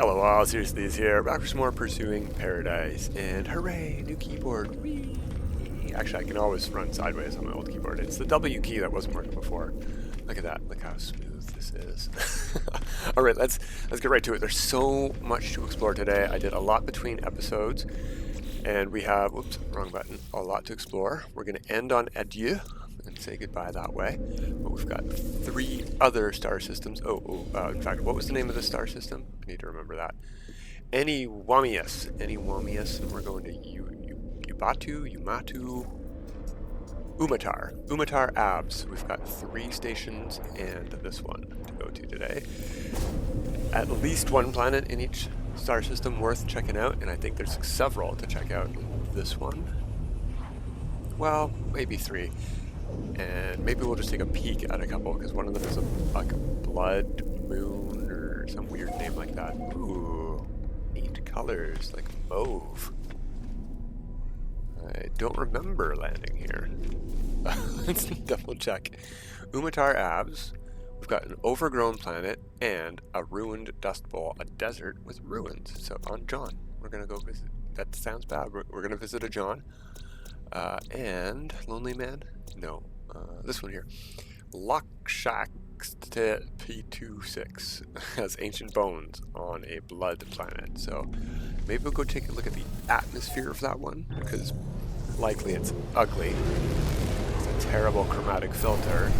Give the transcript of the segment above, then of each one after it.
LOL, seriously is here, back for some more Pursuing Paradise, and hooray, new keyboard, whee! Actually, I can always run sideways on my old keyboard. It's the W key that wasn't working before. Look at that, look how smooth this is. Alright, let's get right to it. There's so much to explore today. I did a lot between episodes, and we have, whoops, wrong button, a lot to explore. We're going to end on adieu and say goodbye that way. But we've got 3 other star systems. In fact, what was the name of the star system? I need to remember that. Eniwamius, and we're going to Umatu, Umatar Abs. We've got 3 stations and this one to go to today. At least 1 planet in each star system worth checking out, and I think there's several to check out in this one. Well, maybe 3. And maybe we'll just take a peek at a couple, because one of them is like a blood moon or some weird name like that. Ooh, neat colors, like mauve. I don't remember landing here. Let's double check. Umatar Abs. We've got an overgrown planet and a ruined Dustbowl, a desert with ruins. So on John, we're gonna go visit. That sounds bad. We're gonna visit a John. And Lonely Man? No. This one here. Lokshax P26 has ancient bones on a blood planet. So maybe we'll go take a look at the atmosphere of that one, because likely it's ugly. It's a terrible chromatic filter.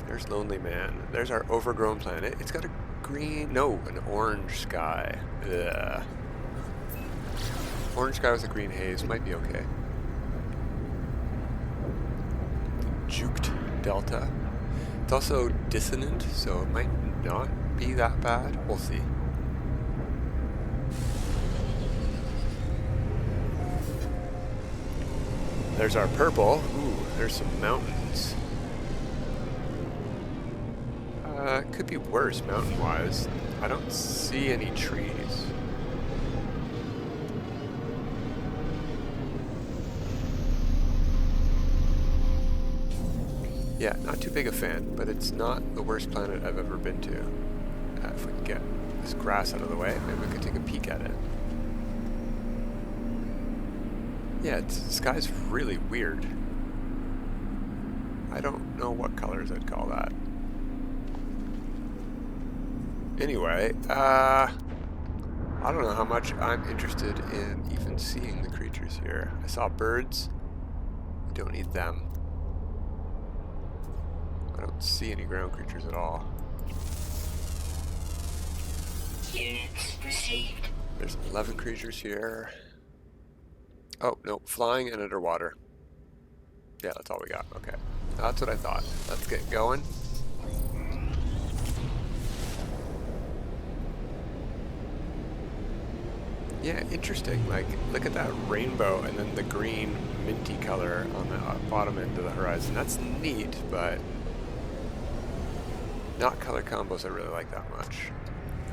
There's Lonely Man. There's our overgrown planet. It's got a green, no, an orange sky. Ugh. Orange sky with a green haze might be okay. Juked Delta. It's also dissonant, so it might not be that bad. We'll see. There's our purple. Ooh, there's some mountains. Could be worse mountain-wise. I don't see any trees. Yeah, not too big a fan, but it's not the worst planet I've ever been to. If we can get this grass out of the way, maybe we could take a peek at it. Yeah, the sky's really weird. I don't know what colors I'd call that. Anyway, I don't know how much I'm interested in even seeing the creatures here. I saw birds. I don't need them. I don't see any ground creatures at all. Units received. There's 11 creatures here. Oh, no, flying and underwater. Yeah, that's all we got. Okay, that's what I thought. Let's get going. Yeah, interesting. Like, look at that rainbow and then the green minty color on the bottom end of the horizon. That's neat, but not color combos I really like that much.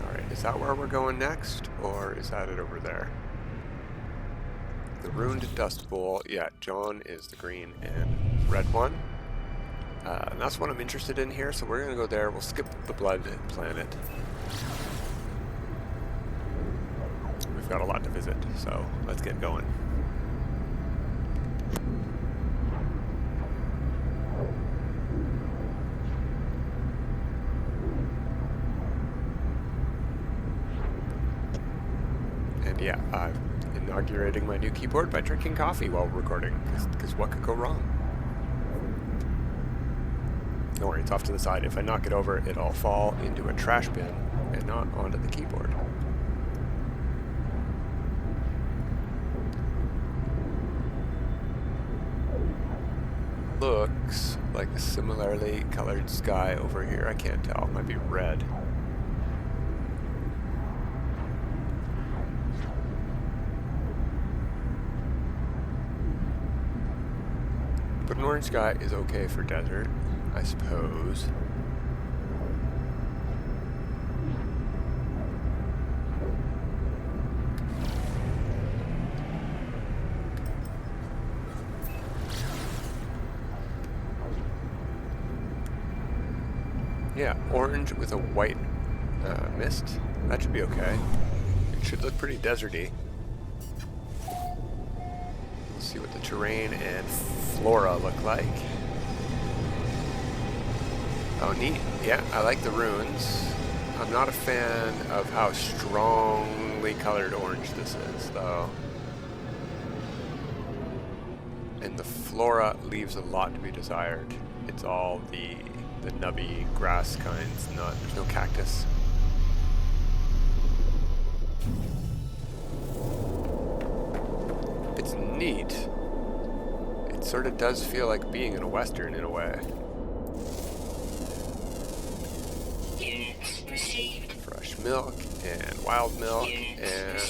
Alright, is that where we're going next? Or is that it over there? The ruined Dust Bowl. Yeah, John is the green and red one. And that's what I'm interested in here, so we're going to go there. We'll skip the blood planet. We've got a lot to visit, so let's get going. And yeah, I'm inaugurating my new keyboard by drinking coffee while recording, because what could go wrong? Don't worry, it's off to the side. If I knock it over, it'll fall into a trash bin and not onto the keyboard. Looks like a similarly colored sky over here. I can't tell. It might be red. But an orange sky is okay for desert, I suppose. Yeah, orange with a white Mist. That should be okay. It should look pretty deserty. We'll see what the terrain and flora look like. Oh, neat. Yeah, I like the runes. I'm not a fan of how strongly colored orange this is, though. And the flora leaves a lot to be desired. It's all the nubby grass kinds, there's no cactus. It's neat. It sort of does feel like being in a western in a way. Fresh milk and wild milk and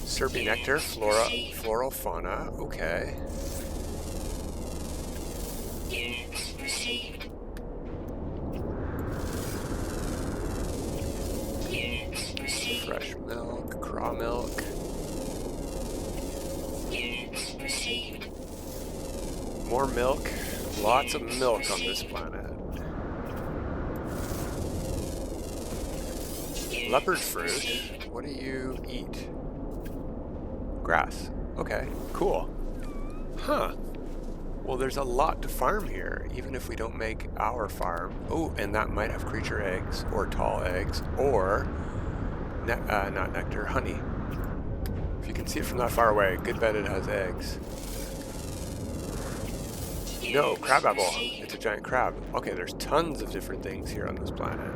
syrupy nectar, floral fauna. Okay. Fresh milk, craw milk. More milk. Lots of milk on this planet. Leopard fruit. What do you eat? Grass. Okay, cool. Huh. Well, there's a lot to farm here, even if we don't make our farm. Oh, and that might have creature eggs, or tall eggs, or, not nectar, honey. If you can see it from that far away, good bet it has eggs. No, crab apple. It's a giant crab. Okay, there's tons of different things here on this planet.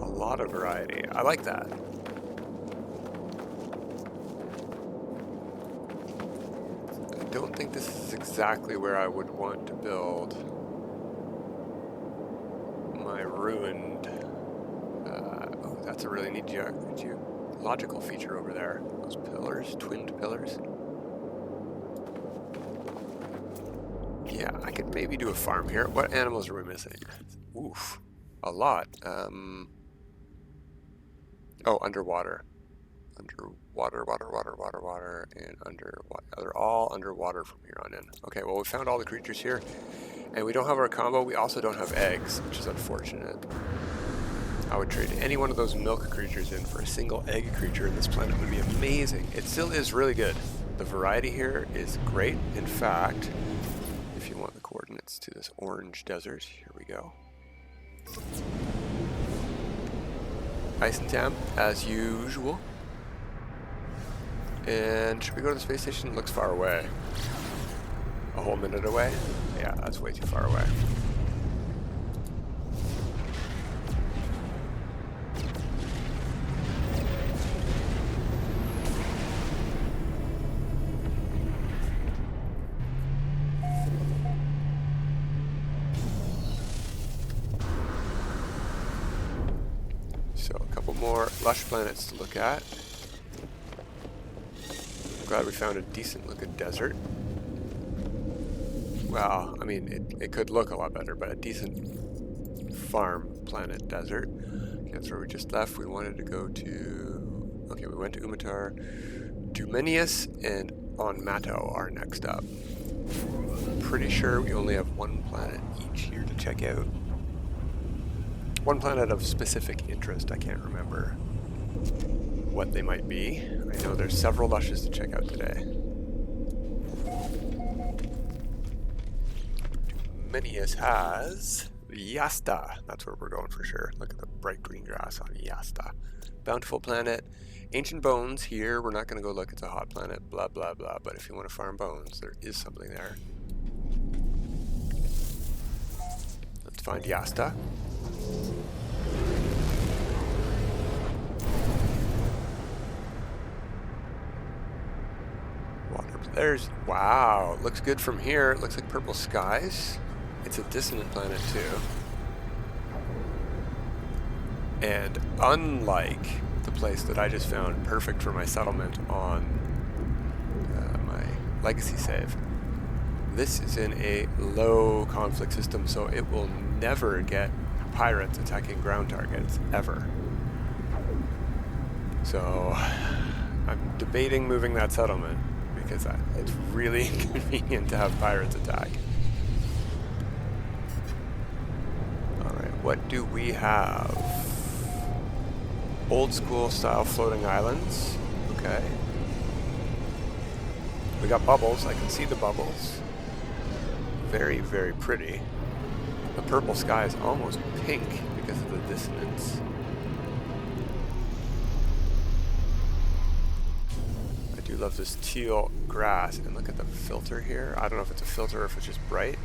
A lot of variety. I like that. I don't think this is exactly where I would want to build my ruined... oh, that's a really neat geological feature over there. Those pillars, twinned pillars. Yeah, I could maybe do a farm here. What animals are we missing? Oof, a lot. Oh, underwater. Water, and underwater. They're all underwater from here on in. Okay, well, we found all the creatures here, and we don't have our combo. We also don't have eggs, which is unfortunate. I would trade any one of those milk creatures in for a single egg creature, and this planet would be amazing. It still is really good. The variety here is great. In fact, if you want the coordinates to this orange desert, here we go. Eissentam, as usual. And should we go to the space station? It looks far away. A whole minute away? Yeah, that's way too far away. So a couple more lush planets to look at. Glad we found a decent looking desert. Well, I mean, it could look a lot better, but a decent farm planet desert. Okay, that's where we just left. We wanted to go to... Okay, we went to Umatar. Dumenius and on Mato are next up. Pretty sure we only have one planet each here to check out. One planet of specific interest, I can't remember what they might be. I know there's several lushes to check out today. Dumenius has Yasta. That's where we're going for sure. Look at the bright green grass on Yasta. Bountiful Planet. Ancient bones here. We're not going to go look. It's a hot planet. Blah, blah, blah. But if you want to farm bones, there is something there. Let's find Yasta. There's, wow, it looks good from here. It looks like purple skies. It's a dissonant planet too. And unlike the place that I just found perfect for my settlement on my legacy save, this is in a low conflict system, so it will never get pirates attacking ground targets, ever. So I'm debating moving that settlement, because it's really inconvenient to have pirates attack. what do we have? Old school style floating islands. Okay. We got bubbles. I can see the bubbles. Very, very pretty. The purple sky is almost pink because of the dissonance. I do love this teal grass. And look at the filter here. I don't know if it's a filter or if it's just bright.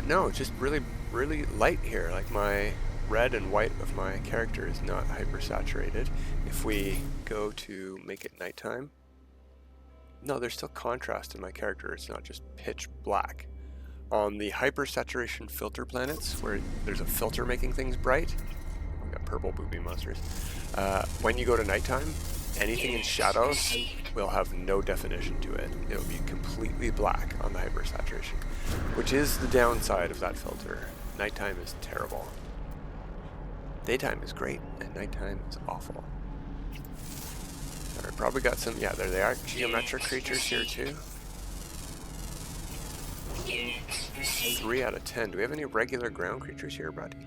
No, it's just really, really light here. Like my red and white of my character is not hypersaturated. If we go to make it nighttime, no, there's still contrast in my character. It's not just pitch black. On the hypersaturation filter planets, where there's a filter making things bright, we got purple booby monsters. When you go to nighttime, anything in shadows will have no definition to it. It will be completely black on the hypersaturation, which is the downside of that filter. Nighttime is terrible. Daytime is great, and nighttime is awful. Alright, probably got some, yeah, there they are, geometric creatures here too. 3 out of 10. Do we have any regular ground creatures here, buddy?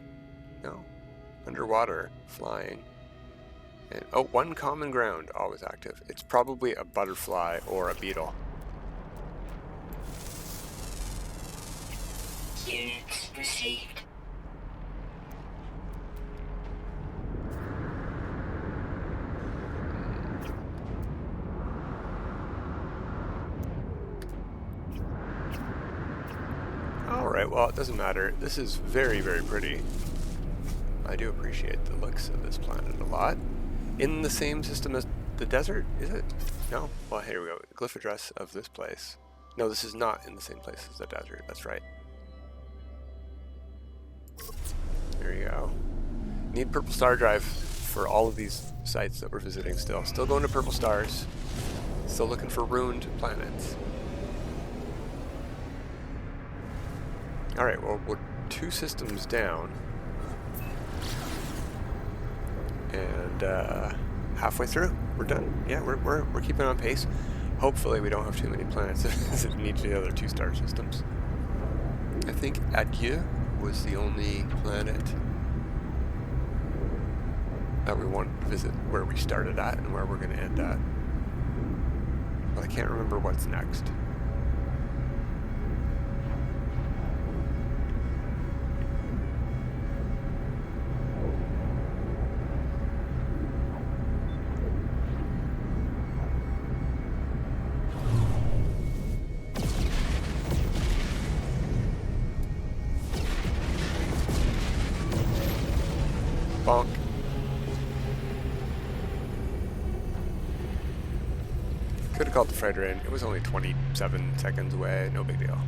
No. Underwater, flying. And, oh, 1 common ground, always active. It's probably a butterfly or a beetle. Units received. Alright, well, it doesn't matter. This is very, very pretty. I do appreciate the looks of this planet a lot. In the same system as the desert, is it? No? Well, here we go. Glyph address of this place. No, this is not in the same place as the desert. That's right. There you go. Need purple star drive for all of these sites that we're visiting still. Still going to purple stars. Still looking for ruined planets. Alright, well, we're 2 systems down. And halfway through. We're done. Yeah, we're keeping on pace. Hopefully we don't have too many planets that need the other 2-star systems. I think Adieu was the only planet that we want to visit where we started at and where we're going to end at. But I can't remember what's next. Bonk. Could have called the freighter in. It was only 27 seconds away. No big deal.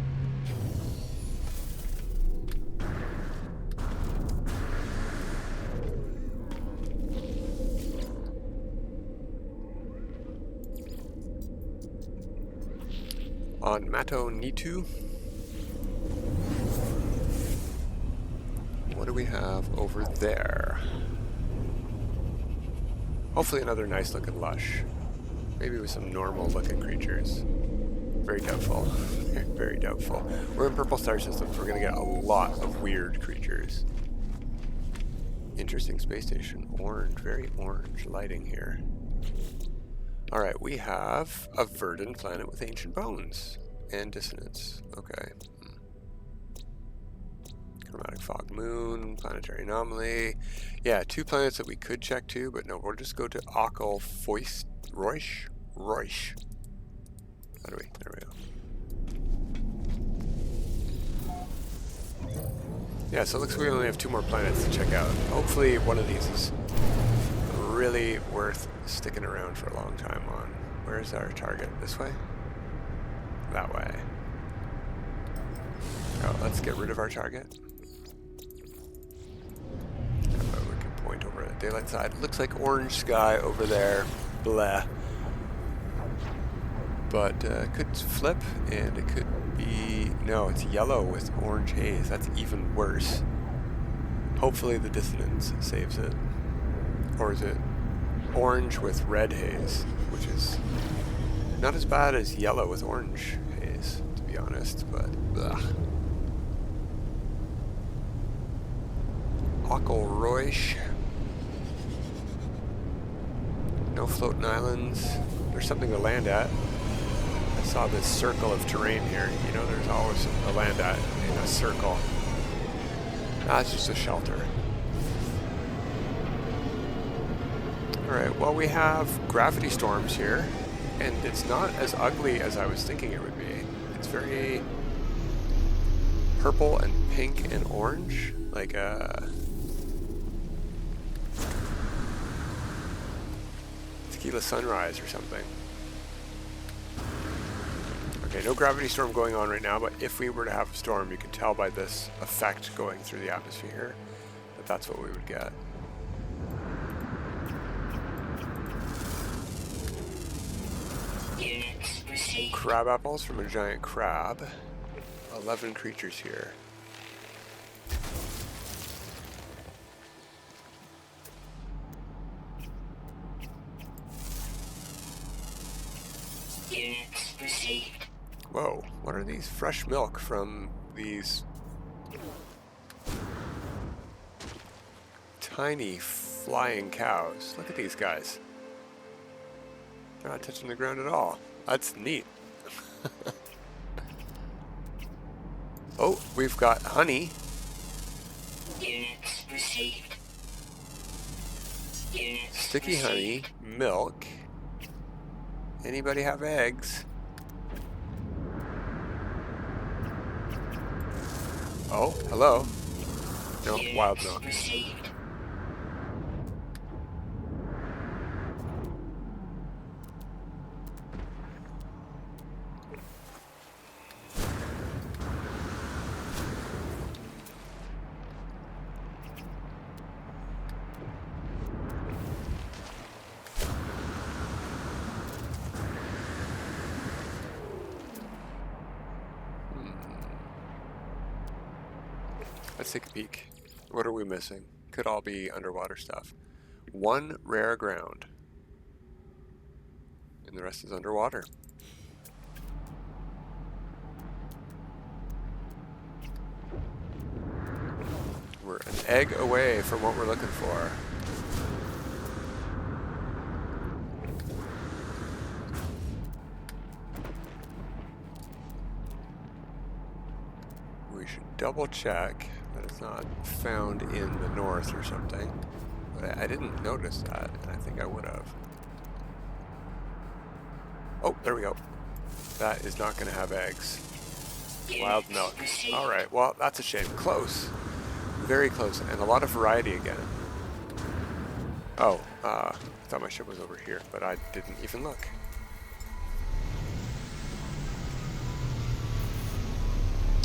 On Mato Nitu. What do we have over there? Hopefully another nice looking lush. Maybe with some normal looking creatures. Very doubtful. Very doubtful. We're in purple star systems. We're going to get a lot of weird creatures. Interesting space station. Orange. Very orange lighting here. Alright, we have a Verdant Planet with ancient bones. And dissonance. Okay. Chromatic fog moon, planetary anomaly. Yeah, 2 planets that we could check too, but no, we'll just go to Ockel Foist Roish. How do we? There we go. Yeah, so it looks like we only have 2 more planets to check out. Hopefully one of these is really worth sticking around for a long time on. Where's our target? This way? That way. Oh, let's get rid of our target. We can point over the daylight side. Looks like orange sky over there. Blah. But it could flip, and it could be... No, it's yellow with orange haze. That's even worse. Hopefully the dissonance saves it. Or is it orange with red haze, which is not as bad as yellow with orange haze, to be honest, but... Ugh. Ockelroysh. No floating islands. There's something to land at. I saw this circle of terrain here. You know, there's always a land at in a circle. That's just a shelter. Alright, well, we have gravity storms here, and it's not as ugly as I was thinking it would be. It's very purple and pink and orange, like a tequila sunrise or something. Okay, no gravity storm going on right now, but if we were to have a storm, you can tell by this effect going through the atmosphere that that's what we would get. Crab apples from a giant crab. 11 creatures here. Units received. Whoa, what are these? Fresh milk from these tiny flying cows. Look at these guys. They're not touching the ground at all. That's neat. Oh, we've got honey. Units received. Units Sticky received. honey, milk. Anybody have eggs? Oh, hello. No, Units wild milk. received. Let's take a peek. What are we missing? Could all be underwater stuff. One rare ground. And the rest is underwater. We're an egg away from what we're looking for. We should double check that it's not found in the north or something. But I didn't notice that, and I think I would have. Oh, there we go. That is not going to have eggs. Wild milk. Alright, well, that's a shame. Close. Very close, and a lot of variety again. Oh, I thought my ship was over here, but I didn't even look.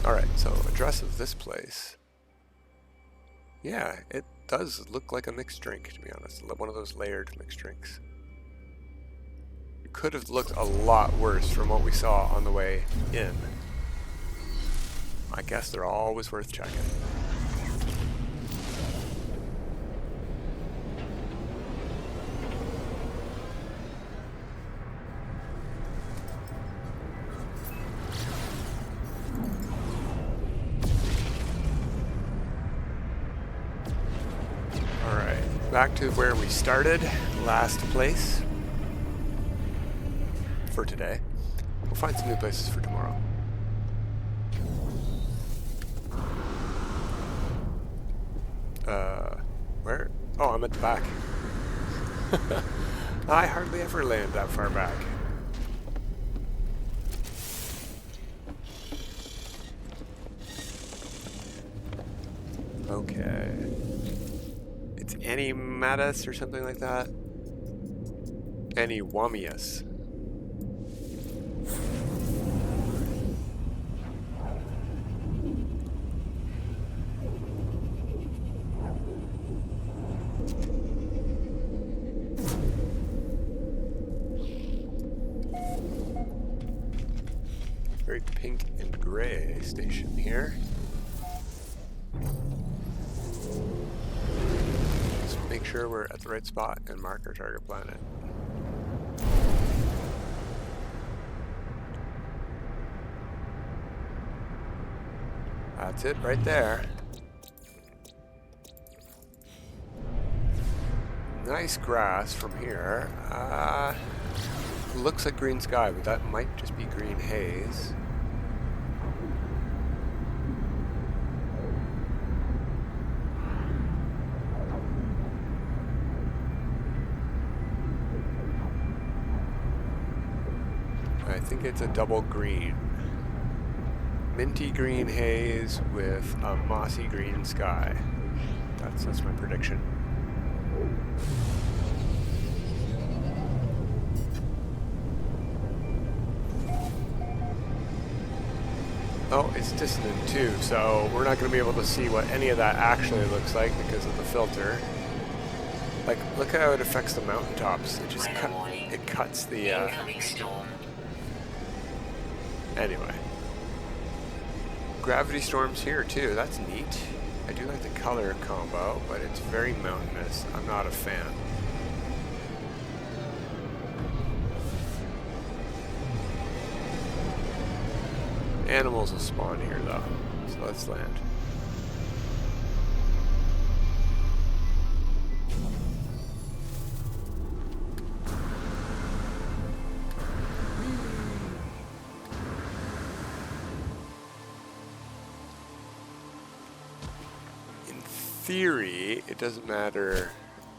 Alright, so address of this place. Yeah, it does look like a mixed drink, to be honest. One of those layered mixed drinks. It could have looked a lot worse from what we saw on the way in. I guess they're always worth checking. Back to where we started, last place for today. We'll find some new places for tomorrow. Where? Oh, I'm at the back. I hardly ever land that far back. Okay. Animatus or something like that. Animamius. Very pink and gray station here. Make sure we're at the right spot and mark our target planet. That's it right there. nice grass from here. Looks like green sky, but that might just be green haze. I think it's a double green. Minty green haze with a mossy green sky. That's my prediction. Oh, it's dissonant too, so we're not going to be able to see what any of that actually looks like because of the filter. Like, look how it affects the mountaintops. It just it cuts the. Anyway, gravity storms here too. That's neat. I do like the color combo, but it's very mountainous. I'm not a fan. Animals will spawn here though, so let's land. In theory, it doesn't matter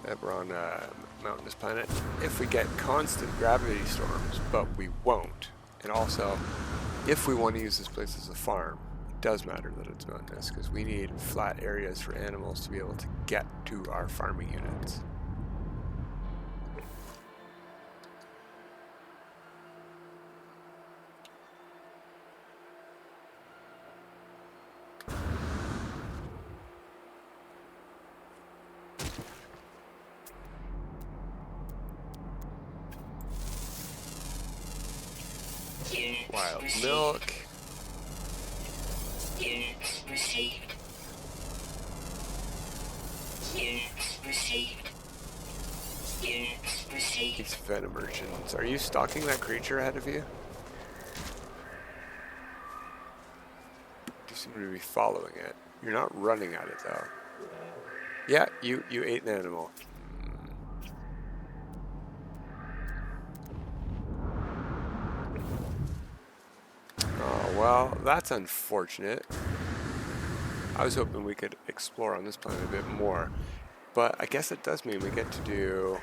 that we're on a mountainous planet if we get constant gravity storms, but we won't. And also, if we want to use this place as a farm, it does matter that it's mountainous because we need flat areas for animals to be able to get to our farming units. Wild milk. Units received. Units received. Units received. These venom merchants. Are you stalking that creature ahead of you? You seem to be following it. You're not running at it though. Yeah, you ate an animal. Oh, well, that's unfortunate. I was hoping we could explore on this planet a bit more, but I guess it does mean we get to do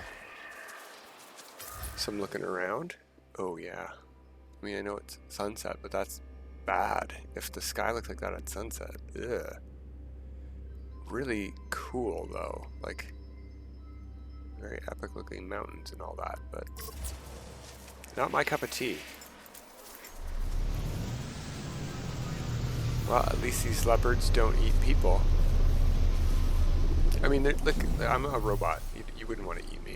some looking around. Oh yeah. I mean, I know it's sunset, but that's bad if the sky looks like that at sunset. Ugh. Really cool though, like very epic looking mountains and all that, but not my cup of tea. Well, at least these leopards don't eat people. I mean, look, I'm a robot. You wouldn't want to eat me.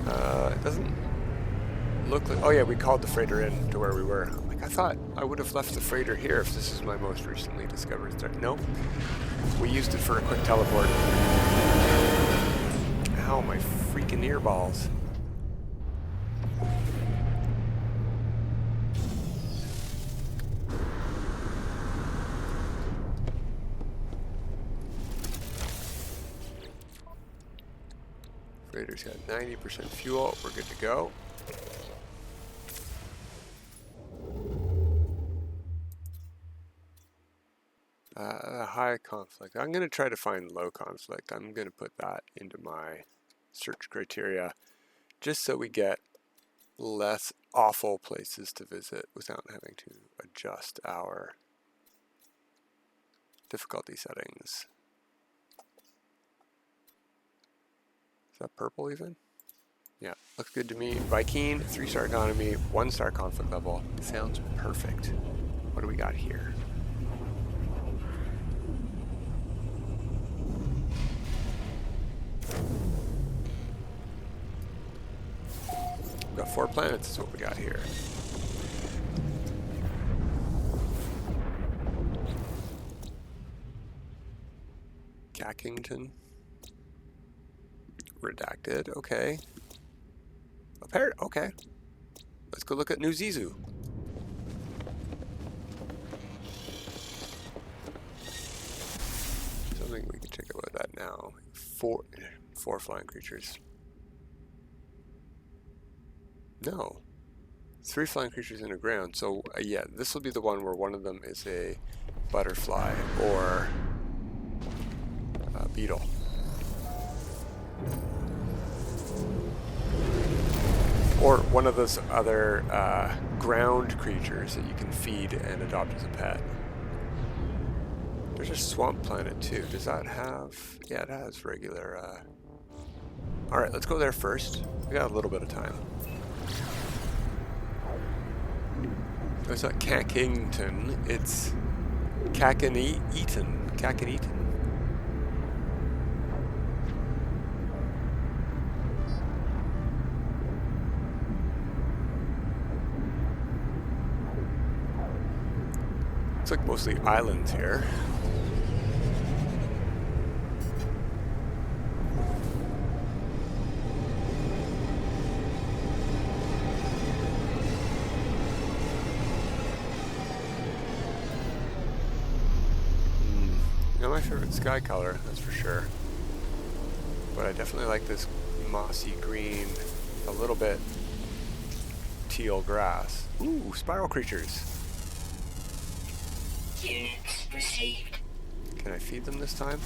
Alright. It doesn't look like... Oh yeah, we called the freighter in to where we were. Like, I thought I would have left the freighter here if this is my most recently discovered star. Nope. We used it for a quick teleport. Ow, my freaking earballs. Freighter's got 90% fuel. We're good to go. High conflict. I'm going to try to find low conflict. I'm going to put that into my search criteria just so we get less awful places to visit without having to adjust our difficulty settings. Is that purple even? Yeah, looks good to me. Viking, 3-star economy, 1-star conflict level. Sounds perfect. What do we got here? We've got 4 planets is what we got here. Cackington. Redacted, okay. A parrot, okay. Let's go look at New Zizu. Something we can check about that now. Four flying creatures. No. 3 flying creatures in the ground. So yeah, this will be the one where one of them is a butterfly or a beetle. Or one of those other ground creatures that you can feed and adopt as a pet. There's a swamp planet too. Does that have... Yeah, it has regular... Alright, let's go there first. We got a little bit of time. It's not Cackington, it's Cackaneaton. Cackaneaton. Looks like mostly islands here. Not my favorite sky color, that's for sure. But I definitely like this mossy green, a little bit teal grass. Ooh, spiral creatures. Units received. Can I feed them this time?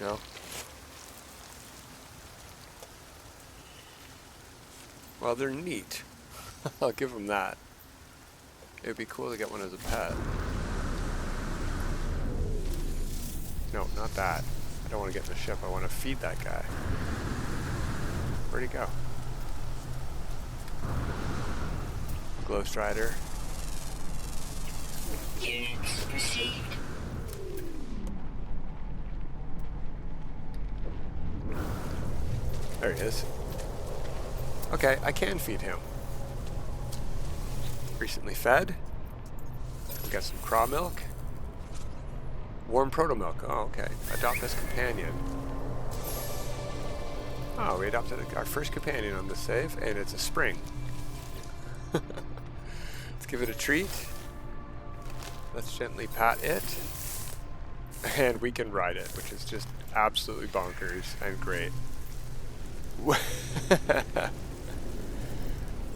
No? Well, they're neat. I'll give them that. It would be cool to get one as a pet. No, not that. I don't want to get in the ship. I want to feed that guy. Where'd he go? Glow Strider. Units received. There he is. Okay, I can feed him. Recently fed. We got some craw milk. Warm proto milk. Oh, okay. Adopt this companion. Oh, we adopted our first companion on this save, and it's a spring. Let's give it a treat. Let's gently pat it. And we can ride it, which is just absolutely bonkers and great.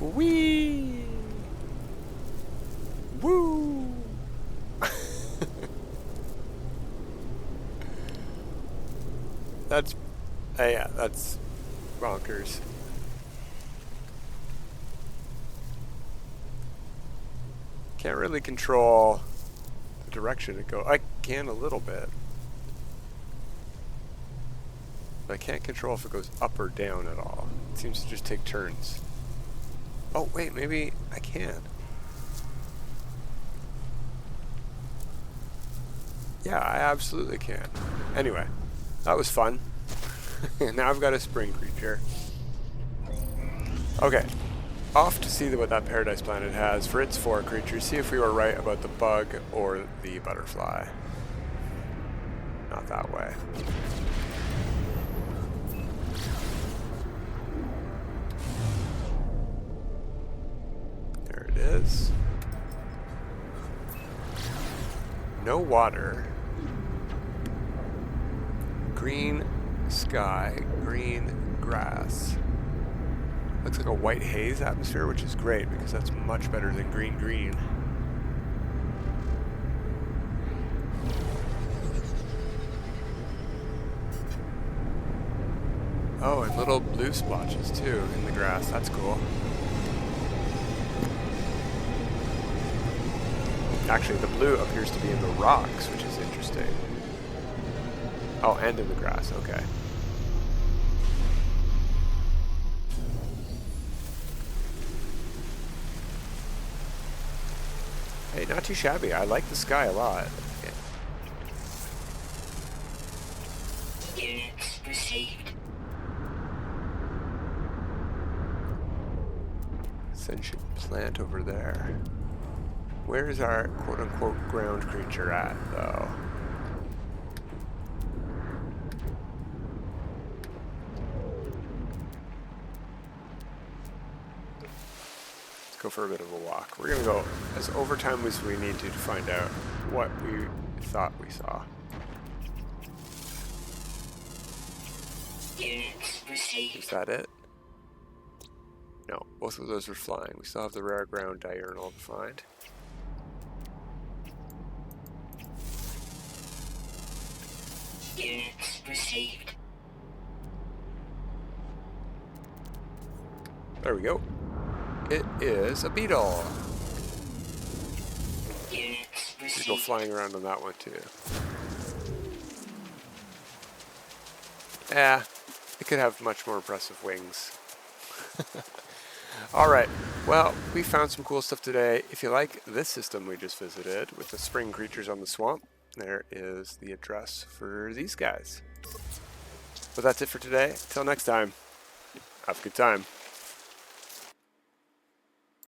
Whee! Woo! That's, yeah, that's bonkers. Can't really control the direction it goes. I can a little bit. But I can't control if it goes up or down at all. It seems to just take turns. Oh, wait, maybe I can. Yeah, I absolutely can. Anyway, that was fun. Now I've got a spring creature. Okay, off to see what that Paradise Planet has for its 4 creatures. See if we were right about the bug or the butterfly. Not that way. There it is. No water. Green sky, green grass. Looks like a white haze atmosphere, which is great because that's much better than green green. Oh, and little blue splotches too in the grass. That's cool. Actually, the blue appears to be in the rocks, which is interesting. Oh, and in the grass. Okay. Hey, not too shabby. I like the sky a lot. Yeah. Units received. Sentient plant over there. Where is our quote-unquote ground creature at, though? go for a bit of a walk. We're gonna go as overtime as we need to find out what we thought we saw. Units received. Is that it? No, both of those were flying. We still have the rare ground diurnal to find. Units received. There we go. It is a beetle. Units Beetle received. flying around on that one too. Yeah, it could have much more impressive wings. Alright, well, we found some cool stuff today. If you like this system we just visited with the spring creatures on the swamp, there is the address for these guys. But that's it for today. Till next time, have a good time.